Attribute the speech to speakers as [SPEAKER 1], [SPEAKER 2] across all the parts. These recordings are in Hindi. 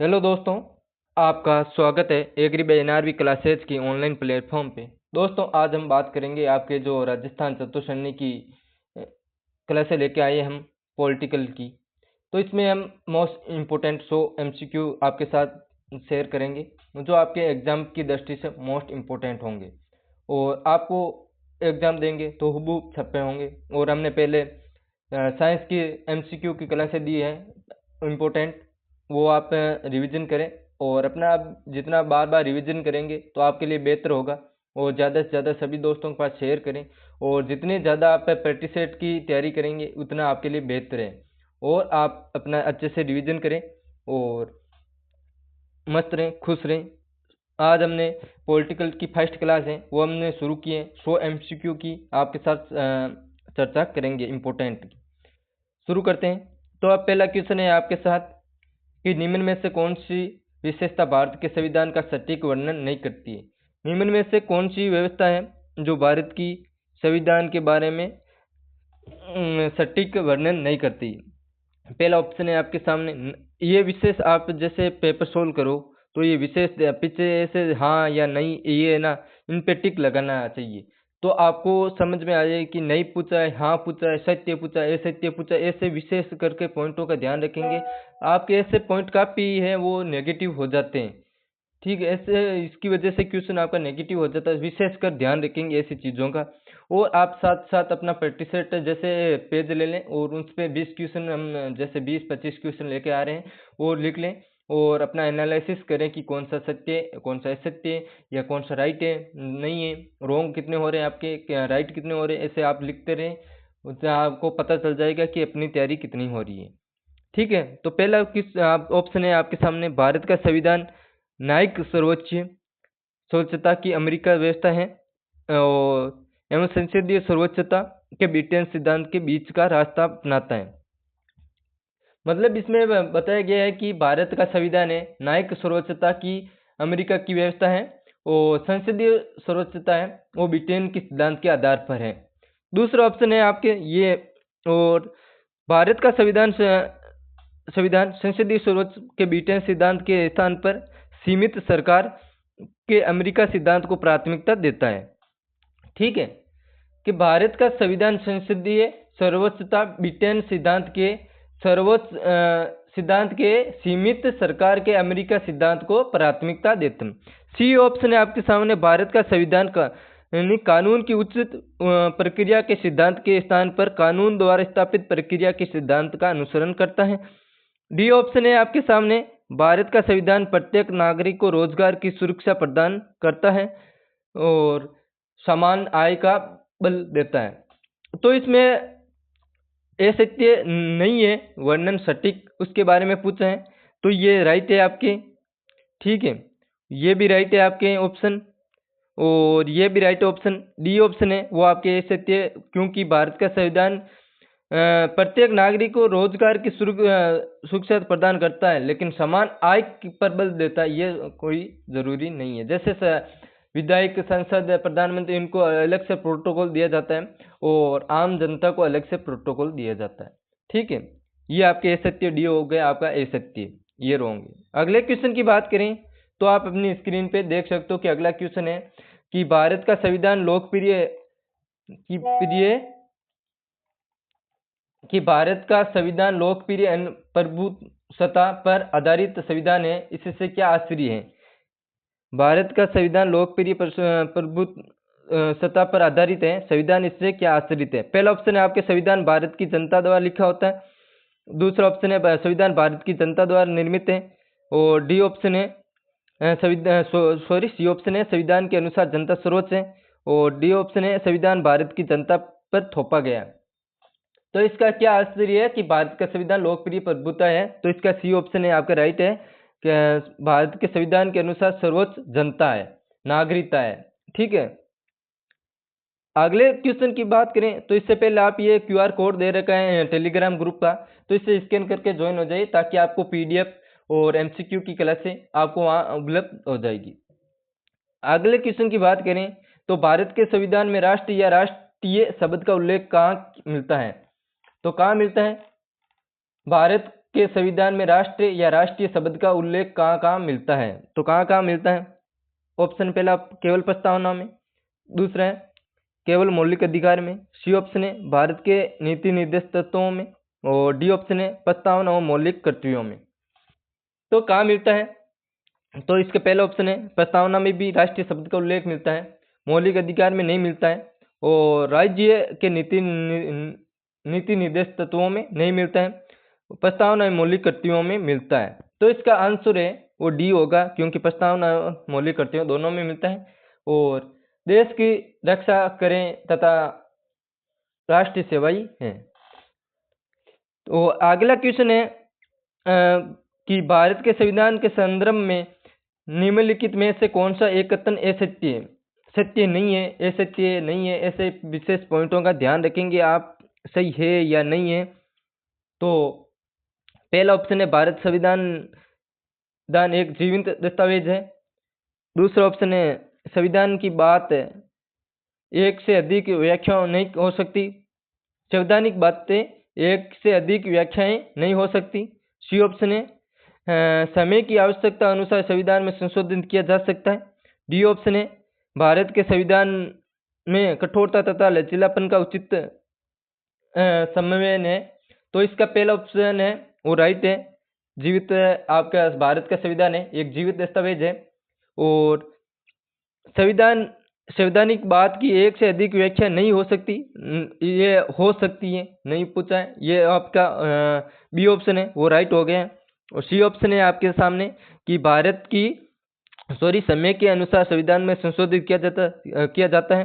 [SPEAKER 1] हेलो दोस्तों, आपका स्वागत है एग्री बाय एनआरबी क्लासेज की ऑनलाइन प्लेटफॉर्म पे। दोस्तों, आज हम बात करेंगे आपके जो राजस्थान चतुश्रेणी की क्लासें लेके आए हम पॉलिटिकल की। तो इसमें हम मोस्ट इम्पोर्टेंट 100 एमसीक्यू आपके साथ शेयर करेंगे जो आपके एग्ज़ाम की दृष्टि से मोस्ट इम्पोर्टेंट होंगे और आपको एग्ज़ाम देंगे तो हुबहू छपे होंगे। और हमने पहले साइंस की एमसीक्यू की क्लासें दी है इम्पोर्टेंट, वो आप रिवीजन करें और अपना आप जितना बार बार रिवीजन करेंगे तो आपके लिए बेहतर होगा। और ज़्यादा से ज़्यादा सभी दोस्तों के पास शेयर करें और जितने ज़्यादा आप प्रैक्टिस सेट की तैयारी करेंगे उतना आपके लिए बेहतर है। और आप अपना अच्छे से रिवीजन करें और मस्त रहें, खुश रहें। आज हमने पॉलिटिकल की फर्स्ट क्लास है वो हमने शुरू की है। 100 एमसीक्यू की आपके साथ चर्चा करेंगे इम्पोर्टेंट की। शुरू करते हैं। तो अब पहला क्वेश्चन है आपके साथ कि निम्न में से कौन सी विशेषता भारत के संविधान का सटीक वर्णन नहीं करती है। निम्न में से कौन सी व्यवस्था है जो भारत की संविधान के बारे में सटीक वर्णन नहीं करती। पहला ऑप्शन है आपके सामने, ये विशेष आप जैसे पेपर सोल्व करो तो ये विशेष पीछे ऐसे हाँ या नहीं ये है ना, इन पे टिक लगाना चाहिए तो आपको समझ में आ जाए कि नहीं पूछा है, हाँ पूछा है, सत्य पूछा है, असत्य पूछा है। ऐसे विशेष करके पॉइंटों का ध्यान रखेंगे। आपके ऐसे पॉइंट काफ़ी है वो नेगेटिव हो जाते हैं, ठीक है। ऐसे इसकी वजह से क्वेश्चन आपका नेगेटिव हो जाता है, विशेष कर ध्यान रखेंगे ऐसी चीज़ों का। और आप साथ साथ अपना प्रैक्टिस सेट जैसे पेज ले लें और उस पर 20 क्वेश्चन हम जैसे 20-25 क्वेश्चन लेके आ रहे हैं और लिख लें और अपना एनालिसिस करें कि कौन सा सत्य है, कौन सा असत्य है या कौन सा राइट है, नहीं है, रॉन्ग कितने हो रहे हैं आपके, क्या राइट कितने हो रहे हैं। ऐसे आप लिखते रहें, उससे आपको पता चल जाएगा कि अपनी तैयारी कितनी हो रही है, ठीक है। तो पहला किस ऑप्शन है आपके सामने, भारत का संविधान न्यायिक सर्वोच्च सर्वोच्चता की अमेरिका व्यवस्था है और एवं संसदीय सर्वोच्चता के ब्रिटेन सिद्धांत के बीच का रास्ता अपनाता है। मतलब इसमें बताया गया है कि भारत का संविधान है, न्यायिक सर्वोच्चता की अमेरिका की व्यवस्था है और संसदीय सर्वोच्चता है वो ब्रिटेन के सिद्धांत के आधार पर है। दूसरा ऑप्शन है आपके ये, और भारत का संविधान संसदीय सर्वोच्च के ब्रिटेन सिद्धांत के स्थान पर सीमित सरकार के अमेरिका सिद्धांत को प्राथमिकता देता है, ठीक है। कि भारत का संविधान संसदीय सर्वोच्चता ब्रिटेन सिद्धांत के सीमित सरकार के अमेरिका सिद्धांत को प्राथमिकता देते हैं। सी ऑप्शन है आपके सामने, भारत का संविधान का यानी कानून की उचित प्रक्रिया के सिद्धांत के स्थान पर कानून द्वारा स्थापित प्रक्रिया के सिद्धांत का अनुसरण करता है। डी ऑप्शन है आपके सामने, भारत का संविधान प्रत्येक नागरिक को रोजगार की सुरक्षा प्रदान करता है और समान आय का बल देता है। तो इसमें असत्य नहीं है, वर्णन सटीक उसके बारे में पूछा है तो ये राइट है आपके, ठीक है। ये भी राइट है आपके ऑप्शन और ये भी राइट ऑप्शन। डी ऑप्शन है वो आपके असत्य, क्योंकि भारत का संविधान प्रत्येक नागरिक को रोजगार की सुरक्षा प्रदान करता है लेकिन समान आय पर बल देता है, ये कोई जरूरी नहीं है। जैसे विधायक, संसद, प्रधानमंत्री, इनको अलग से प्रोटोकॉल दिया जाता है और आम जनता को अलग से प्रोटोकॉल दिया जाता है, ठीक है। ये आपके असत्य डी हो गया आपका असत्य, ये रॉन्ग है। अगले क्वेश्चन की बात करें तो आप अपनी स्क्रीन पे देख सकते हो कि अगला क्वेश्चन है कि भारत का संविधान लोकप्रिय प्रभुसत्ता पर आधारित संविधान है, इससे क्या आश्चर्य है। भारत का संविधान लोकप्रिय प्रभुसत्ता पर आधारित है, संविधान इससे क्या आश्रित है। पहला ऑप्शन है आपके, संविधान भारत की जनता द्वारा लिखा होता है। दूसरा ऑप्शन है संविधान भारत की जनता द्वारा निर्मित है और डी ऑप्शन है सी ऑप्शन है संविधान के अनुसार जनता सर्वोच्च है और डी ऑप्शन है संविधान भारत की जनता पर थोपा गया। तो इसका क्या आश्चर्य है कि भारत का संविधान लोकप्रिय प्रभुता है, तो इसका सी ऑप्शन है आपका राइट है कि भारत के संविधान के अनुसार सर्वोच्च जनता है, नागरिकता है, ठीक है। अगले क्वेश्चन की बात करें तो इससे पहले आप ये क्यूआर कोड दे रखा है टेलीग्राम ग्रुप का, तो इससे स्कैन करके ज्वाइन हो जाइए ताकि आपको पीडीएफ और एमसीक्यू की क्लासें आपको वहाँ उपलब्ध हो जाएगी। अगले क्वेश्चन की बात करें तो भारत के संविधान में राष्ट्र या राष्ट्रीय शब्द का उल्लेख कहाँ मिलता है, तो कहाँ मिलता है। भारत के संविधान में राष्ट्र या राष्ट्रीय शब्द का उल्लेख कहाँ कहाँ मिलता है? तो कहाँ कहाँ मिलता है? ऑप्शन पहला केवल प्रस्तावना में, दूसरा है केवल मौलिक अधिकार में, सी ऑप्शन है भारत के नीति निर्देश तत्वों में, और डी ऑप्शन है प्रस्तावना और मौलिक कर्तव्यों में। तो कहाँ मिलता है? तो इसका पहला ऑप्शन है प्रस्तावना में भी राष्ट्रीय शब्द का उल्लेख मिलता है, मौलिक अधिकार में नहीं मिलता है, और राज्य के नीति निर्देश तत्वों में नहीं मिलता है, प्रस्तावना और मौलिक कर्तव्यों में मिलता है। तो इसका आंसर है वो डी होगा, क्योंकि प्रस्तावना और मौलिक कर्तव्य दोनों में मिलता है। और देश की रक्षा करें तथा राष्ट्रीय सेवाई है। तो अगला क्वेश्चन है कि भारत के संविधान के संदर्भ में निम्नलिखित में से कौन सा एक कथन असत्य है, सत्य नहीं है, असत्य नहीं है, ऐसे विशेष पॉइंटों का ध्यान रखेंगे आप, सही है या नहीं है। तो पहला ऑप्शन है भारत संविधान एक जीवंत दस्तावेज है। दूसरा ऑप्शन है संविधान की बात एक से अधिक व्याख्या नहीं हो सकती, संवैधानिक बातें एक से अधिक व्याख्याएं नहीं हो सकती। सी ऑप्शन है समय की आवश्यकता अनुसार संविधान में संशोधन किया जा सकता है। डी ऑप्शन है भारत के संविधान में कठोरता तथा लचीलापन का उचित समन्वय है। तो इसका पहला ऑप्शन है वो राइट है, जीवित आपका भारत का संविधान है एक जीवित दस्तावेज है, और संवैधानिक बात की एक से अधिक व्याख्या नहीं हो सकती, ये हो सकती है, नहीं पूछा है, ये आपका बी ऑप्शन है वो राइट हो गया। और सी ऑप्शन है आपके सामने कि भारत की समय के अनुसार संविधान में संशोधित किया जाता है,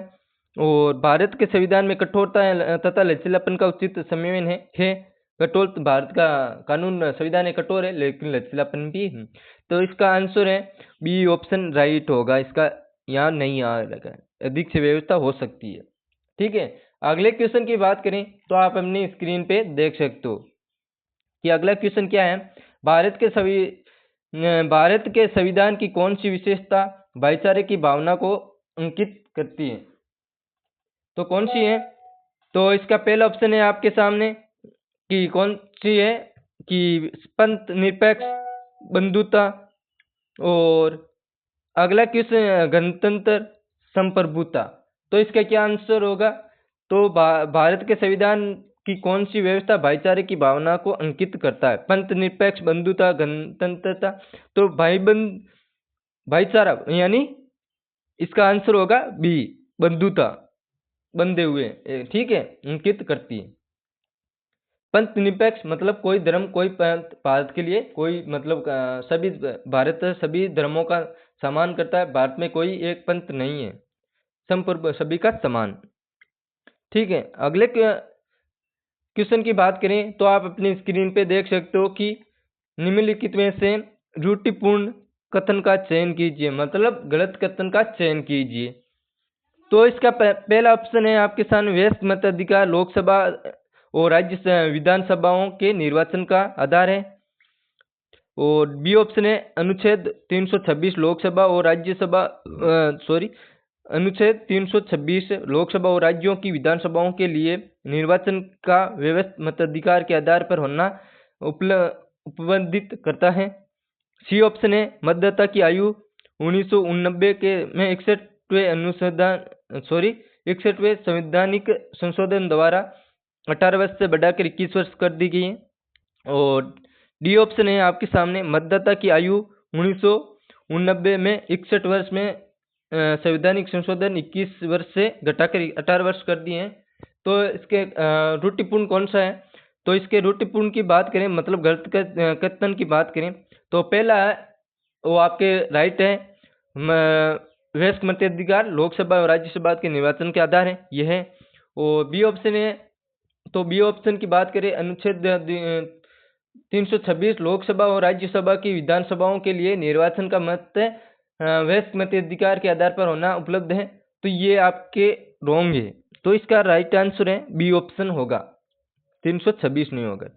[SPEAKER 1] और भारत के संविधान में कठोरता तथा लचीलापन का उचित समन्वय है। कठोर भारत का कानून संविधान कठोर है लेकिन लचीलापन भी है। तो इसका आंसर है बी ऑप्शन राइट होगा, इसका यहाँ नहीं आ रहा है, अधिक से व्यवस्था हो सकती है। ठीक है, अगले क्वेश्चन की बात करें तो आप अपनी स्क्रीन पे देख सकते हो कि अगला क्वेश्चन क्या है, भारत के संविधान की कौन सी विशेषता भाईचारे की भावना को अंकित करती है? तो कौन सी है? तो इसका पहला ऑप्शन है आपके सामने कि कौन सी है कि पंथ निरपेक्ष बंधुता, और अगला क्वेश्चन गणतंत्र संप्रभुता। तो इसका क्या आंसर होगा? तो भारत के संविधान की कौन सी व्यवस्था भाईचारे की भावना को अंकित करता है? पंथ निरपेक्ष बंधुता गणतंत्रता। तो भाईचारा यानी इसका आंसर होगा बी बंधुता, बंधे हुए, ठीक है, अंकित करती है। पंथ निरपेक्ष मतलब कोई धर्म कोई पंथ, भारत के लिए कोई मतलब सभी भारत सभी धर्मों का सम्मान करता है, भारत में कोई एक पंथ नहीं है, संप्रभु सभी का समान। ठीक है, अगले क्वेश्चन की बात करें तो आप अपनी स्क्रीन पे देख सकते हो कि निम्नलिखित में से रूढ़िपूर्ण कथन का चयन कीजिए, मतलब गलत कथन का चयन कीजिए। तो इसका पहला ऑप्शन है आपके सामने वयस्क मताधिकार लोकसभा और राज्य विधानसभाओं के निर्वाचन का आधार है, और बी ऑप्शन है अनुच्छेद 326 लोकसभा और राज्यसभा अनुच्छेद 326 लोकसभा और राज्यों की विधानसभाओं के लिए निर्वाचन का व्यवस्थित मताधिकार के आधार पर होना उपबंधित करता है। सी ऑप्शन है मतदाता की आयु 1989 के में 61वें संवैधानिक संशोधन द्वारा 18 वर्ष से बढ़ाकर 21 वर्ष कर दी गई है, और डी ऑप्शन है आपके सामने मतदाता की आयु 1989 में 61 वर्ष में संवैधानिक संशोधन 21 वर्ष से घटाकर 18 वर्ष कर दिए हैं। तो इसके रूढ़िपूर्ण कौन सा है? तो इसके रूढ़िपूर्ण की बात करें मतलब गलत कथन की बात करें तो पहला है वो आपके राइट है, वयस्क मताधिकार लोकसभा और राज्यसभा के निर्वाचन के आधार है, यह है। और बी ऑप्शन है, तो बी ऑप्शन की बात करें अनुच्छेद 326 लोकसभा और राज्यसभा की विधानसभाओं के लिए निर्वाचन का मत वयस्क मताधिकार के आधार पर होना उपलब्ध है, तो ये आपके रॉन्ग है। तो इसका राइट आंसर है बी ऑप्शन होगा, 326 नहीं होगा।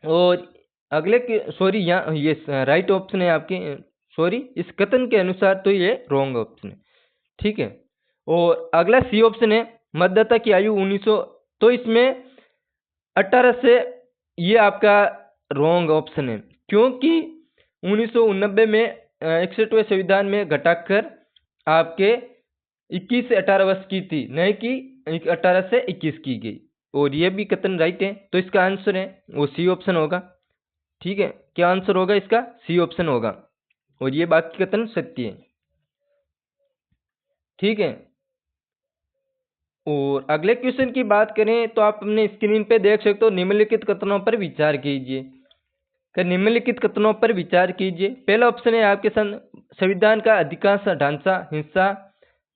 [SPEAKER 1] और अगले के यहाँ ये राइट ऑप्शन है आपके इस कथन के अनुसार तो ये रॉन्ग ऑप्शन है, ठीक है। और अगला सी ऑप्शन है मतदाता की आयु 1900, तो इसमें 18 से ये आपका रॉन्ग ऑप्शन है, क्योंकि 1989 में 61वें संविधान में घटाकर आपके 21 से 18 वर्ष की थी, नहीं कि 18 से 21 की गई। और ये भी कथन राइट है, तो इसका आंसर है वो सी ऑप्शन होगा। ठीक है, क्या आंसर होगा इसका? सी ऑप्शन होगा, और ये बाकी कथन सत्य है। ठीक है, और अगले क्वेश्चन की बात करें तो आप अपने स्क्रीन पे देख सकते हो, निम्नलिखित कथनों पर विचार कीजिए। निम्नलिखित कथनों पर विचार कीजिए। पहला ऑप्शन है आपके संविधान का अधिकांश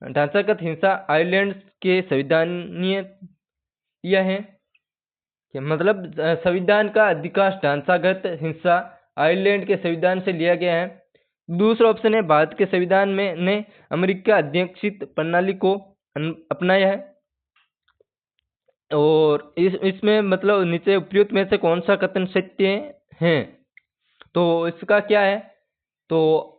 [SPEAKER 1] ढांचागत हिंसा आयरलैंड के संविधानीय यह है कि मतलब संविधान का अधिकांश ढांचागत हिंसा आयरलैंड के संविधान से लिया गया है। दूसरा ऑप्शन है भारत के संविधान में ने अमेरिका अध्यक्षित प्रणाली को अपनाया है। और इसमें मतलब नीचे उपयुक्त में से कौन सा कथन सत्य है? तो इसका क्या है? तो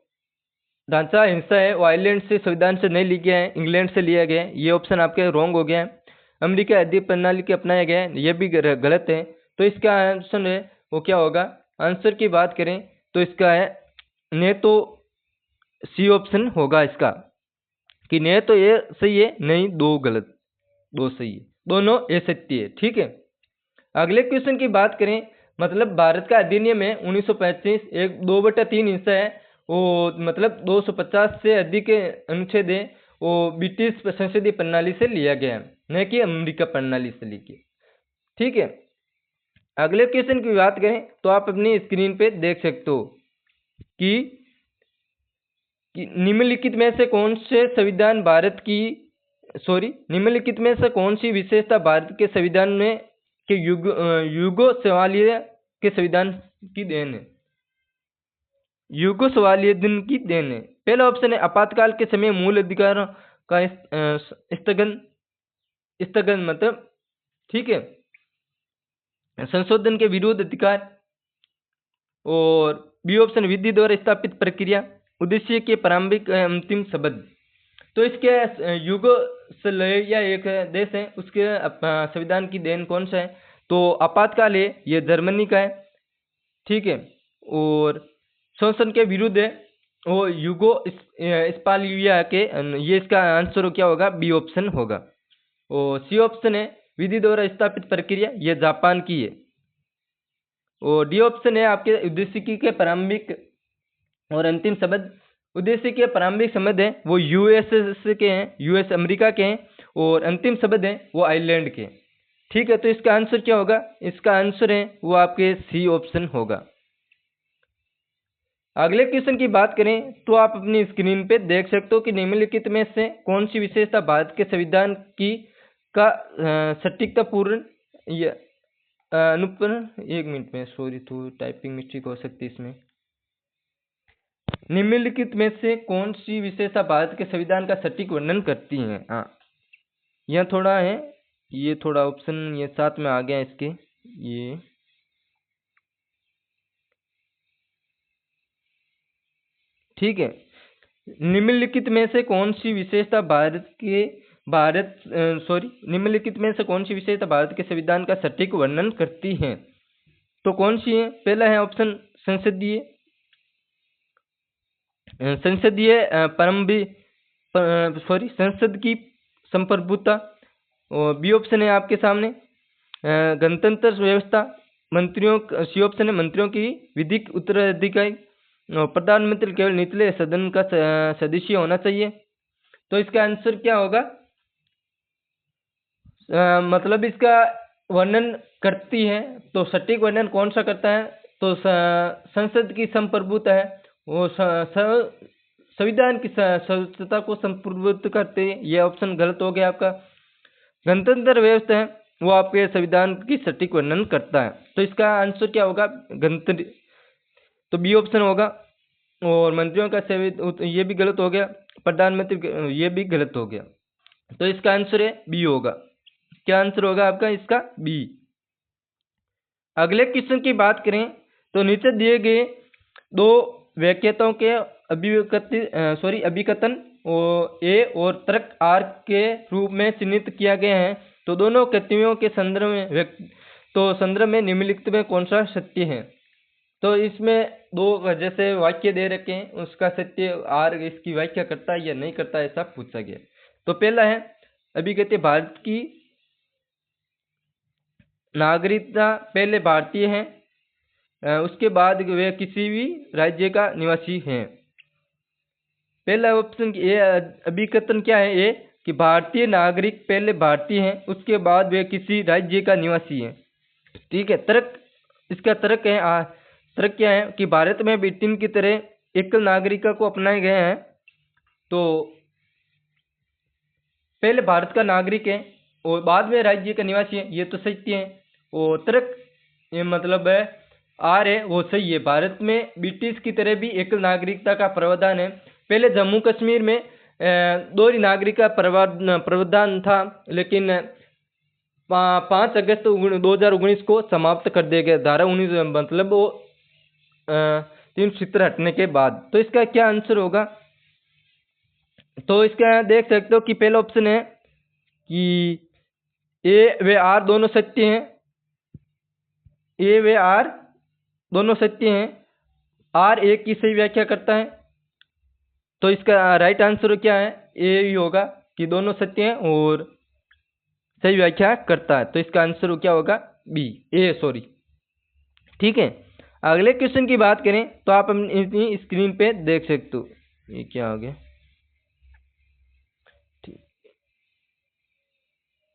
[SPEAKER 1] ढांचा हिंसा है वो आयरलैंड से संविधान से नहीं लिया गया है, इंग्लैंड से लिया गया है। ये ऑप्शन आपके रॉन्ग हो गया है। अमेरिका अध्ययन प्रणाली के अपनाया गया है, ये भी गलत है। तो इसका आंसर है वो क्या होगा? आंसर की बात करें तो इसका है ने तो सी ऑप्शन होगा इसका, कि ने तो ये सही है, नहीं दो गलत, दो सही है, दोनों ये सत्य है। ठीक है, अगले क्वेश्चन की बात करें, मतलब भारत का अधिनियम है 1925 एक 2/3 हिस्सा है, वो मतलब 250 से अधिक अनुच्छेद है, वो ब्रिटिश संसदीय प्रणाली से लिया गया है, न कि अमेरिका प्रणाली से लिया। ठीक है, अगले क्वेश्चन की बात करें तो आप अपनी स्क्रीन पे देख सकते हो कि निम्नलिखित में से कौन से संविधान भारत की निम्नलिखित में से कौन सी विशेषता भारत के संविधान में के युगोस्लाविया के संविधान की देन है? युगोस्लाविया दिन की देन है। पहला ऑप्शन है आपातकाल के समय मूल अधिकारों का स्थगन मतलब, ठीक है, संशोधन के विरुद्ध अधिकार। और बी ऑप्शन विधि द्वारा स्थापित प्रक्रिया, उद्देश्य के प्रारंभिक अंतिम शब्द। तो इसके युगोस्लाविया एक देश है, उसके संविधान की देन कौन सा है? तो आपातकाल है, ये जर्मनी का है। ठीक है, और शोषण के विरुद्ध है वो युगोस्लाविया के, ये इसका आंसर क्या होगा? बी ऑप्शन होगा। और सी ऑप्शन है विधि द्वारा स्थापित प्रक्रिया, ये जापान की है। और डी ऑप्शन है आपके उद्देश्य के प्रारंभिक और अंतिम शब्द। उद्देश्य के प्रारंभिक शब्द है वो यूएस के हैं, यूएस अमेरिका के हैं, और अंतिम शब्द है वो आयरलैंड के। ठीक है, तो इसका आंसर क्या होगा? इसका आंसर है वो आपके सी ऑप्शन होगा। अगले क्वेश्चन की बात करें तो आप अपनी स्क्रीन पे देख सकते हो कि निम्नलिखित में से कौन सी विशेषता भारत के संविधान की का सटीकतापूर्ण या अनुपूर्ण, एक मिनट में सॉरी तो टाइपिंग मिस्टेक हो सकती है इसमें। निम्नलिखित में से कौन सी विशेषता भारत के संविधान का सटीक वर्णन करती है? हाँ, यह थोड़ा है, ये थोड़ा ऑप्शन ये साथ में आ गया इसके। ये ठीक है, निम्नलिखित में से कौन सी विशेषता निम्नलिखित में से कौन सी विशेषता भारत के संविधान का सटीक वर्णन करती है? तो कौन सी है? पहला है ऑप्शन संसद की संप्रभुता। और बी ऑप्शन है आपके सामने गणतंत्र व्यवस्था, सी ऑप्शन है मंत्रियों की विधिक उत्तराधिकारी, प्रधानमंत्री केवल निचले सदन का सदस्य होना चाहिए। तो इसका आंसर क्या होगा? मतलब इसका वर्णन करती है, तो सटीक वर्णन कौन सा करता है? तो संसद की संप्रभुता है, वो संविधान की सर्वोच्चता को संप्रभुत्व करते हैं। ये ऑप्शन गलत हो गया आपका। गणतंत्र व्यवस्था है वो आपके संविधान की सटीक वर्णन करता है। तो इसका आंसर क्या होगा? गणतंत्र, तो बी ऑप्शन होगा। और मंत्रियों का सेवित, ये भी गलत हो गया। प्रधानमंत्री, ये भी गलत हो गया। तो इसका आंसर है बी होगा। क्या आंसर होगा आपका इसका? बी। अगले क्वेश्चन की बात करें तो नीचे दिए गए दो व्याख्याताओं के अभिकथन ए और तर्क आर के रूप में चिन्हित किया गया है। तो दोनों कथनों के संदर्भ में निम्नलिखित में कौन सा सत्य है? तो इसमें दो जैसे वाक्य दे रखे हैं, उसका सत्य आर इसकी व्याख्या करता है या नहीं करता, ऐसा पूछा गया। तो पहला है, अभी कहते भारत की नागरिकता पहले भारतीय है, उसके बाद वे किसी भी राज्य का निवासी हैं। पहला ऑप्शन ए अभिकथन क्या है, ए कि भारतीय नागरिक पहले भारतीय हैं, उसके बाद वे किसी राज्य का निवासी हैं। ठीक है। तर्क, इसका तर्क है, तर्क क्या है कि भारत में ब्रिटेन की तरह एकल नागरिकता को अपनाए गए हैं, तो पहले भारत का नागरिक है और बाद में राज्य का निवासी है, ये तो सत्य है। और तर्क ये मतलब है आर है वो सही है, भारत में ब्रिटिश की तरह भी एकल नागरिकता का प्रावधान है। पहले जम्मू कश्मीर में दोहरी नागरिकता प्रावधान था, लेकिन 5 अगस्त 2019 को समाप्त कर दिया गया, धारा 19 मतलब वो 370 हटने के बाद। तो इसका क्या आंसर होगा, तो इसका देख सकते हो कि पहला ऑप्शन है कि ए व आर दोनों सत्य हैं, ए व आर दोनों सत्य हैं, आर ए की सही व्याख्या करता है। तो इसका राइट आंसर क्या है, ए ही होगा कि दोनों सत्य हैं और सही व्याख्या करता है। तो इसका आंसर क्या होगा, बी, ए सॉरी। ठीक है। अगले क्वेश्चन की बात करें तो आप अपनी स्क्रीन पे देख सकते हो, ये क्या हो गया,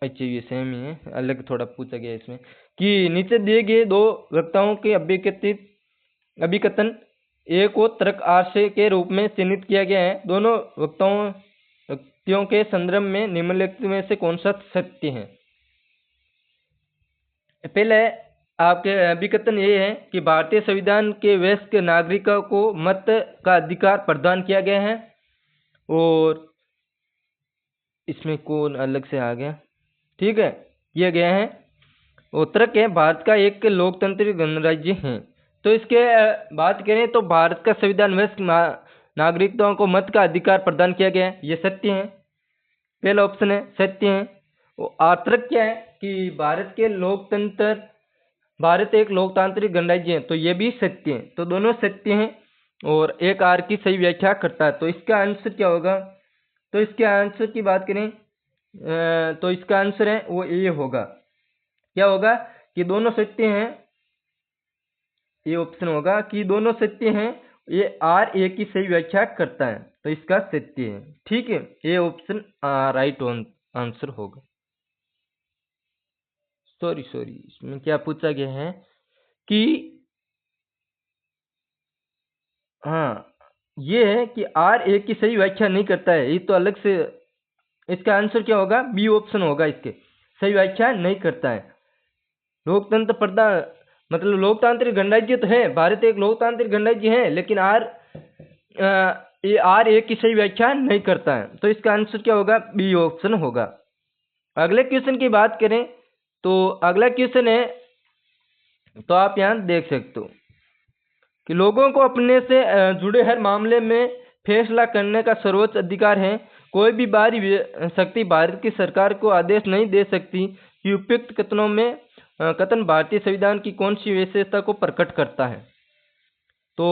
[SPEAKER 1] अच्छा ये सेम ही है, अलग थोड़ा पूछा गया इसमें कि नीचे दिए गए दो वक्ताओं के अभिकथन ए को तर्क आर से के रूप में चिन्हित किया गया है। दोनों व्यक्तियों के संदर्भ में निम्नलिखित में से कौन सा सत्य है। पहले आपके अभिकथन ये है कि भारतीय संविधान के वयस्क नागरिकों को मत का अधिकार प्रदान किया गया है, और इसमें कौन अलग से आ गया, ठीक है, किया गया है। उत्तरक है भारत का एक लोकतांत्रिक गणराज्य है। तो इसके बात करें तो भारत का संविधान वयस्क नागरिकों को मत का अधिकार प्रदान किया गया है, ये सत्य है, पहला ऑप्शन है सत्य है। आतरक क्या है कि भारत एक लोकतांत्रिक गणराज्य है, तो ये भी सत्य है। तो दोनों सत्य हैं और एक आर की सही व्याख्या करता है। तो इसका आंसर क्या होगा, तो इसके आंसर की बात करें तो इसका आंसर है वो ये होगा, क्या होगा कि दोनों सत्य हैं, ये ऑप्शन होगा कि दोनों सत्य हैं, ये आर ए की सही व्याख्या करता है, तो इसका सत्य है। ठीक है, ये ऑप्शन राइट आंसर होगा। सॉरी इसमें क्या पूछा गया है कि हाँ ये है कि आर ए की सही व्याख्या नहीं करता है, ये तो अलग से, इसका आंसर क्या होगा, बी ऑप्शन होगा, इसके सही व्याख्या नहीं करता है। लोकतंत्र प्रधान मतलब लोकतांत्रिक गणराज्य तो है, भारत एक लोकतांत्रिक गणराज्य है, लेकिन आर ए की सही व्याख्या नहीं करता है, तो इसका आंसर क्या होगा, बी ऑप्शन होगा। अगले क्वेश्चन की बात करें तो अगला क्वेश्चन है, तो आप यहाँ देख सकते हो कि लोगों को अपने से जुड़े हर मामले में फैसला करने का सर्वोच्च अधिकार है। कोई भी बाहरी शक्ति भारत की सरकार को आदेश नहीं दे सकती कि उपयुक्त कथन भारतीय संविधान की कौन सी विशेषता को प्रकट करता है। तो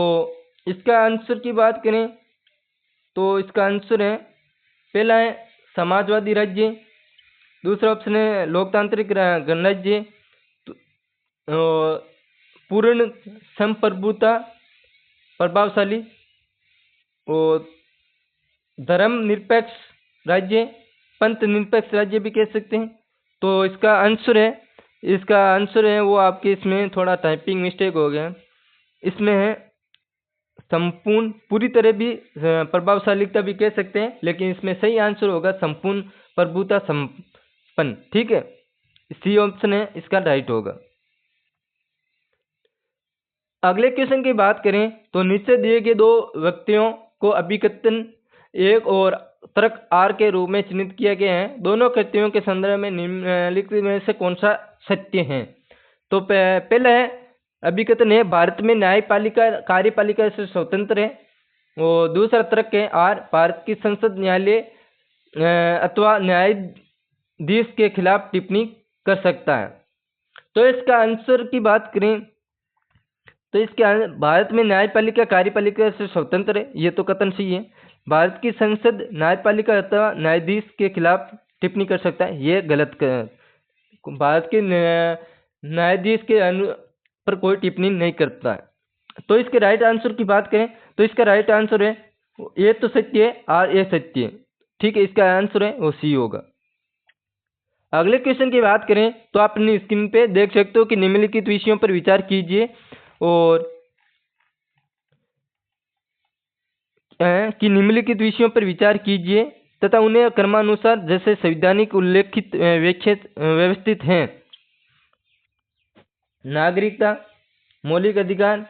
[SPEAKER 1] इसका आंसर की बात करें तो इसका आंसर है, पहला है समाजवादी राज्य, दूसरा ऑप्शन है लोकतांत्रिक गणराज्य, पूर्ण संप्रभुता प्रभावशाली, और धर्म निरपेक्ष राज्य, पंथ निरपेक्ष राज्य भी कह सकते हैं। तो इसका आंसर है वो आपके इसमें थोड़ा टाइपिंग मिस्टेक हो गया, इसमें है संपूर्ण, पूरी तरह भी प्रभावशालीता भी कह सकते हैं, लेकिन इसमें सही आंसर होगा संपूर्ण प्रभुता संपन्न। ठीक है, सी ऑप्शन है इसका राइट होगा। अगले क्वेश्चन की बात करें तो नीचे दिए गए दो व्यक्तियों को अभिकथन एक और तर्क आर के रूप में चिन्हित किया गया है। दोनों कृतियों के संदर्भ में निम्नलिखित में से कौन सा सत्य है। तो पहला है अभिकथन है भारत में न्यायपालिका कार्यपालिका से स्वतंत्र है, और दूसरा तर्क है आर भारत की संसद न्यायालय अथवा न्यायाधीश के खिलाफ टिप्पणी कर सकता है। तो इसका आंसर की बात करें तो इसके भारत में न्यायपालिका कार्यपालिका से स्वतंत्र है, ये तो कथन सही है। भारत की संसद न्यायपालिका अथवा न्यायाधीश के खिलाफ टिप्पणी कर सकता है, ये गलत भारत के न्यायाधीश के पर कोई टिप्पणी नहीं करता है। तो इसके राइट आंसर की बात करें तो इसका राइट आंसर है ये तो सत्य है और ये सत्य है, ठीक है। इसका आंसर है वो सी होगा। अगले क्वेश्चन की बात करें तो आप अपनी स्क्रीन पे देख सकते हो कि निम्नलिखित विषयों पर विचार कीजिए और निम्नलिखित विषयों पर विचार कीजिए तथा उन्हें क्रमानुसार जैसे संवैधानिक उल्लेखित व्यवस्थित हैं। नागरिकता, मौलिक अधिकार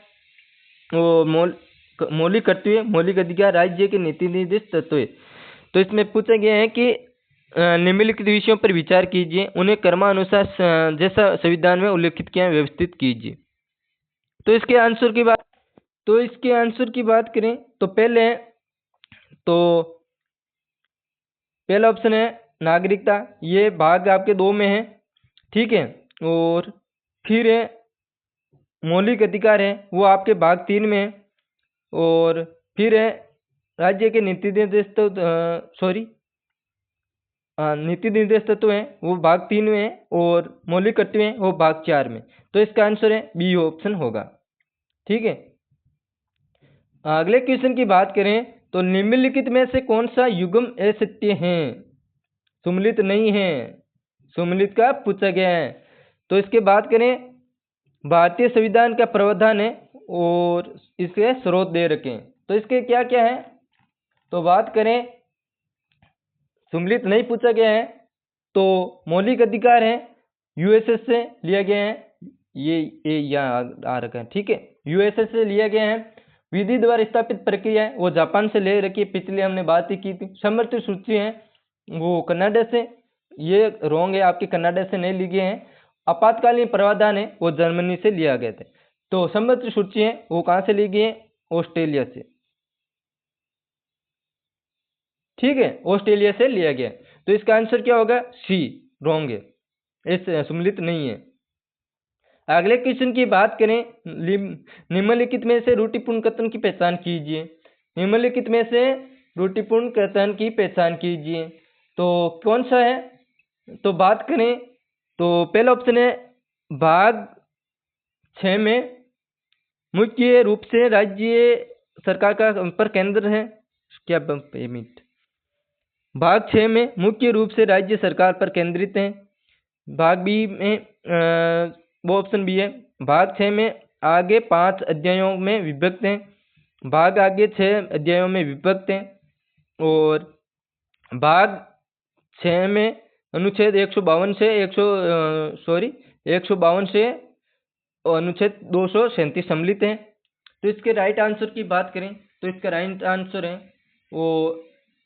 [SPEAKER 1] और मौलिक कर्तव्य, मौलिक अधिकार, राज्य के नीति निर्देश तत्व। तो इसमें पूछा गया है कि निम्नलिखित विषयों पर विचार कीजिए, उन्हें क्रमानुसार जैसा संविधान में उल्लेखित किया व्यवस्थित कीजिए। तो इसके आंसर की बात करें तो पहला ऑप्शन है नागरिकता, ये भाग आपके 2 में है, ठीक है। और फिर है मौलिक अधिकार है, वो आपके भाग 3 में है। और फिर है राज्य के नीति निर्देश तत्व है, वो भाग 3 में है। और मौलिक कर्तव्य है, वो भाग 4 में। तो इसका आंसर है बी ऑप्शन होगा, ठीक है। अगले क्वेश्चन की बात करें तो निम्नलिखित में से कौन सा युग्म असत्य है, सुमेलित नहीं है, सुमेलित का पूछा गया है। तो इसके बात करें भारतीय संविधान का प्रावधान है और इसके स्रोत दे रखे। तो इसके क्या क्या है, तो बात करें सुमेलित नहीं पूछा गया है तो मौलिक अधिकार है, यूएसएस से लिया गया है, ये यहाँ आ रखा है, ठीक है। यूएसएस से लिया गया है। विधि द्वारा स्थापित प्रक्रिया है, वो जापान से ले रखी है, पिछले हमने बात ही की थी। समवर्ती सूची है, वो कनाडा से, ये रॉन्ग है, आपके कनाडा से नहीं ली गए हैं। आपातकालीन प्रावधान है, वो जर्मनी से लिया गए थे। तो समवर्ती सूची है, वो कहाँ से ली गई है, ऑस्ट्रेलिया से, ठीक है, ऑस्ट्रेलिया से लिया गया। तो इसका आंसर क्या होगा, सी, रॉन्ग है, इस सम्मिलित नहीं है। अगले क्वेश्चन की बात करें, निम्नलिखित में से रूढ़िपूर्ण कथन की पहचान कीजिए। निम्नलिखित में से रूढ़िपूर्ण कथन की पहचान कीजिए, तो कौन सा है, तो बात करें तो पहला ऑप्शन है भाग 6 में मुख्य रूप से राज्य सरकार का पर केंद्र है, क्या पेमेंट, भाग 6 में मुख्य रूप से राज्य सरकार पर केंद्रित है। भाग बी में वो ऑप्शन बी है, भाग 6 में आगे 5 अध्यायों में विभक्त है, भाग आगे 6 अध्यायों में विभक्त है। और भाग 6 में अनुच्छेद 152 से 152 से और अनुच्छेद 237 सम्मिलित है। तो इसके राइट आंसर की बात करें तो इसका राइट आंसर है वो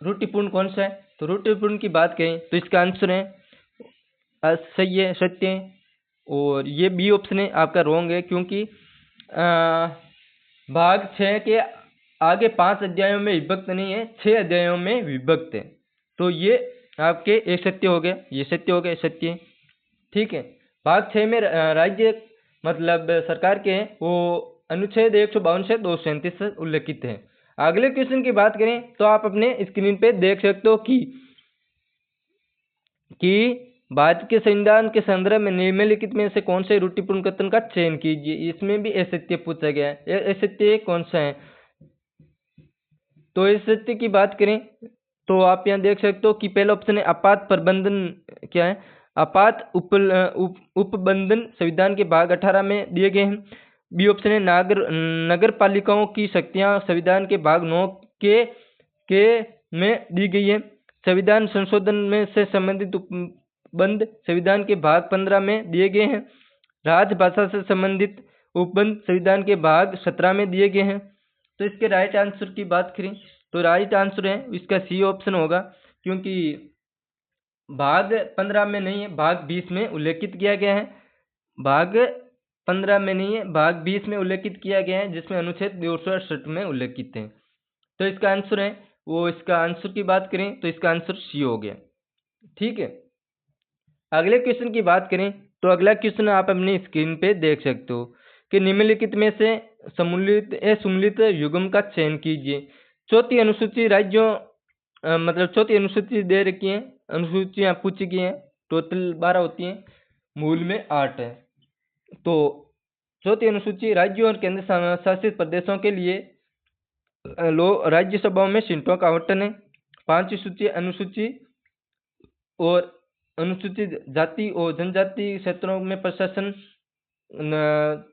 [SPEAKER 1] रूढ़िपूर्ण कौन सा है, तो रूढ़िपूर्ण की बात करें तो इसका आंसर है सही है, सत्य है। और ये बी ऑप्शन है आपका रॉन्ग है, क्योंकि भाग 6 के आगे 5 अध्यायों में विभक्त नहीं है, 6 अध्यायों में विभक्त है। तो ये आपके एक सत्य हो गया, ये सत्य हो गया, सत्य है, ठीक है। भाग 6 में राज्य मतलब सरकार के वो अनुच्छेद 152 से 237 उल्लेखित है। अगले क्वेश्चन की बात करें तो आप अपने स्क्रीन पे देख सकते हो कि भारत के संविधान के संदर्भ में निम्नलिखित में से कौन से रूढ़िपूर्ण कथन का चयन कीजिए। इसमें भी असत्य पूछा गया है, असत्य कौन सा है, तो असत्य की बात करें तो आप यहाँ देख सकते हो कि पहला ऑप्शन है आपात प्रबंधन, क्या है, आपात उपबंधन संविधान के भाग 18 में दिए गए हैं। बी ऑप्शन है नगर पालिकाओं की शक्तियां संविधान के भाग 9 के में दी गई है। संविधान संशोधन में से संबंधित उपबंध संविधान के भाग 15 में दिए गए हैं। राजभाषा से संबंधित उपबंध संविधान के भाग 17 में दिए गए हैं। तो इसके राइट आंसर की बात करें तो राइट आंसर है इसका सी ऑप्शन होगा, क्योंकि भाग 15 में नहीं है, भाग 20 में उल्लेखित किया गया है। भाग 15 में नहीं है, भाग 20 में उल्लेखित किया गया है, जिसमें अनुच्छेद 268 में उल्लेखित है। तो इसका आंसर है वो, इसका आंसर की बात करें तो इसका आंसर सी हो गया, ठीक है। अगले क्वेश्चन की बात करें तो अगला क्वेश्चन आप अपनी स्क्रीन पे देख सकते हो कि निम्नलिखित में से सम्मिलित युग्म का चयन कीजिए। चौथी अनुसूची राज्यों मतलब चौथी अनुसूची दे रखी है, अनुसूचियां पूछी गई हैं, टोटल 12 होती हैं, मूल में 8 है। तो चौथी अनुसूची राज्यों और केंद्र शासित प्रदेशों के लिए राज्यसभाओं में सीटों का आवंटन है। 5वीं सूची अनुसूची और अनुसूचित जाति और जनजाति क्षेत्रों में प्रशासन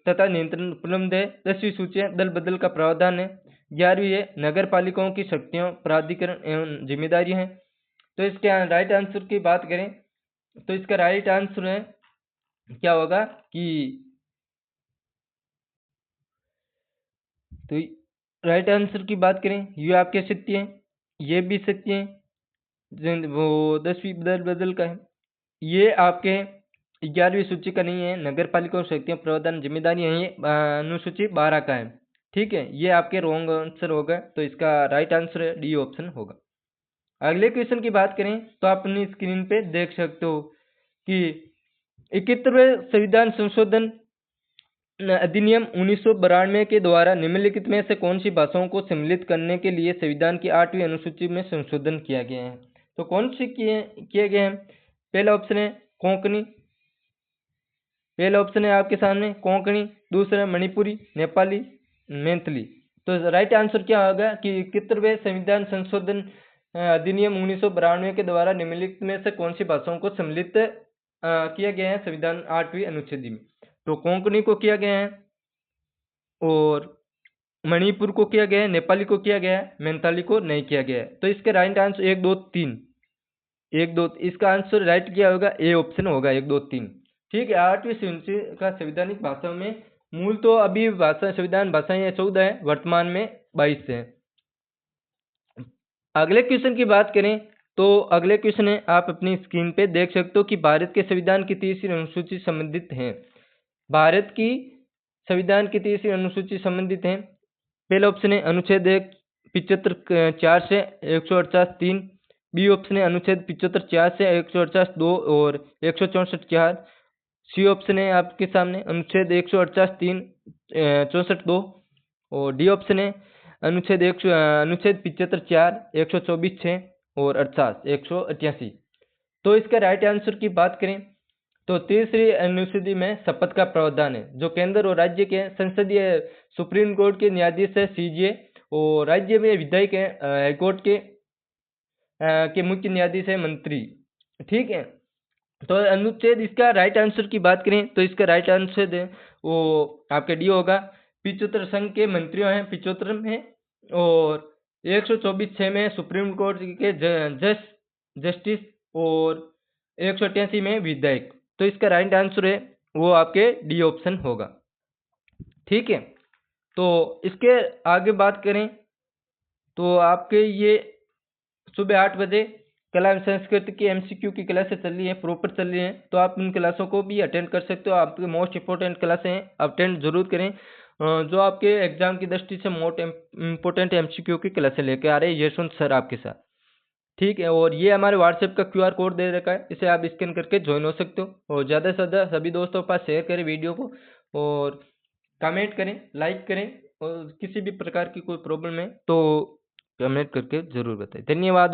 [SPEAKER 1] तथा नियंत्रण उपलब्ध है। 10वीं सूची है दल बदल का प्रावधान है। 11वीं है नगर पालिकाओं की शक्तियों, प्राधिकरण एवं जिम्मेदारी है। तो इसके राइट आंसर की बात करें तो इसका राइट आंसर है क्या होगा कि तो राइट आंसर की बात करें ये आपके सत्य है, ये भी सत्य है, वो 10वीं बदल का है। ये आपके 11वीं सूची का नहीं है, नगर पालिका शक्तियों प्रावधान जिम्मेदारी है, ये अनुसूची 12 का है। ठीक है, ये आपके रॉन्ग आंसर होगा, तो इसका राइट आंसर डी ऑप्शन होगा। अगले क्वेश्चन की बात करें तो आप अपनी स्क्रीन पे देख सकते हो कि 71वें संविधान संशोधन अधिनियम 1992 के द्वारा निम्नलिखित में से कौन सी भाषाओं को सम्मिलित करने के लिए संविधान की 8वीं अनुसूची में संशोधन किया गया है। तो कौन से किए गए हैं। पहला ऑप्शन है कोंकणी, पहला ऑप्शन है आपके सामने कोंकणी, दूसरा मणिपुरी, नेपाली, मैथिली। तो राइट आंसर क्या होगा कि 71वें संविधान संशोधन अधिनियम 1992 के द्वारा निम्नलिखित में से कौन सी भाषाओं को सम्मिलित किया गया है संविधान 8वीं अनुच्छेद में। तो कोंकणी को किया गया है और मणिपुर को किया गया है, नेपाली को किया गया है, मैथिली को नहीं किया गया है। तो इसके राइट आंसर 1 2 3 1 2 इसका आंसर राइट क्या होगा, ए ऑप्शन होगा 1 2 3। ठीक है, 8वीं अनुच्छेद का संवैधानिक भाषाओं में मूल तो अभी भाषा संविधान भाषाएं 14 है, वर्तमान में 22 है। अगले क्वेश्चन की बात करें तो अगले क्वेश्चन है आप अपनी स्क्रीन पे देख सकते हो कि भारत के संविधान की 3वीं अनुसूची संबंधित है। भारत की संविधान की 3वीं अनुसूची संबंधित है। पहला ऑप्शन है अनुच्छेद 75 4 से 148 3। बी ऑप्शन है अनुच्छेद 75 4 से 148 2 और 164 4। सी ऑप्शन है आपके सामने अनुच्छेद 148 3 64 2 और डी ऑप्शन है अनुच्छेद 75 4 124 6 और 188। तो इसका राइट आंसर की बात करें तो 3वीं अनुसूची में शपथ का प्रावधान है, जो केंद्र और राज्य के संसदीय सुप्रीम कोर्ट के न्यायाधीश है सीजे और राज्य में विधायक है हाईकोर्ट के मुख्य न्यायाधीश है मंत्री। ठीक है, तो अनुच्छेद इसका राइट आंसर की बात करें तो इसका राइट आंसर है वो आपके डी होगा। 75 संघ के मंत्रियों हैं 75 में और 124 6 में सुप्रीम कोर्ट के जस्टिस और 188 में विधायक। तो इसका राइट आंसर है वो आपके डी ऑप्शन होगा। ठीक है, तो इसके आगे बात करें तो आपके ये सुबह 8 बजे कला एवं संस्कृति की एमसीक्यू की क्लासेस चल रही है, प्रॉपर चल रही है, तो आप इन क्लासों को भी अटेंड कर सकते हो। आपके मोस्ट इंपॉर्टेंट क्लासें हैं, अटेंड जरूर करें। जो आपके एग्जाम की दृष्टि से मोस्ट इंपॉर्टेंट एमसीक्यू की क्लासें लेके आ रहे हैं यशवंत सर आपके साथ। ठीक है, और ये हमारे व्हाट्सएप का क्यूआर कोड दे रखा है, इसे आप स्कैन करके ज्वाइन हो सकते हो और ज़्यादा से ज़्यादा सभी दोस्तों के पास शेयर करें वीडियो को और कमेंट करें, लाइक करें और किसी भी प्रकार की कोई प्रॉब्लम है तो कमेंट करके ज़रूर बताएं। धन्यवाद।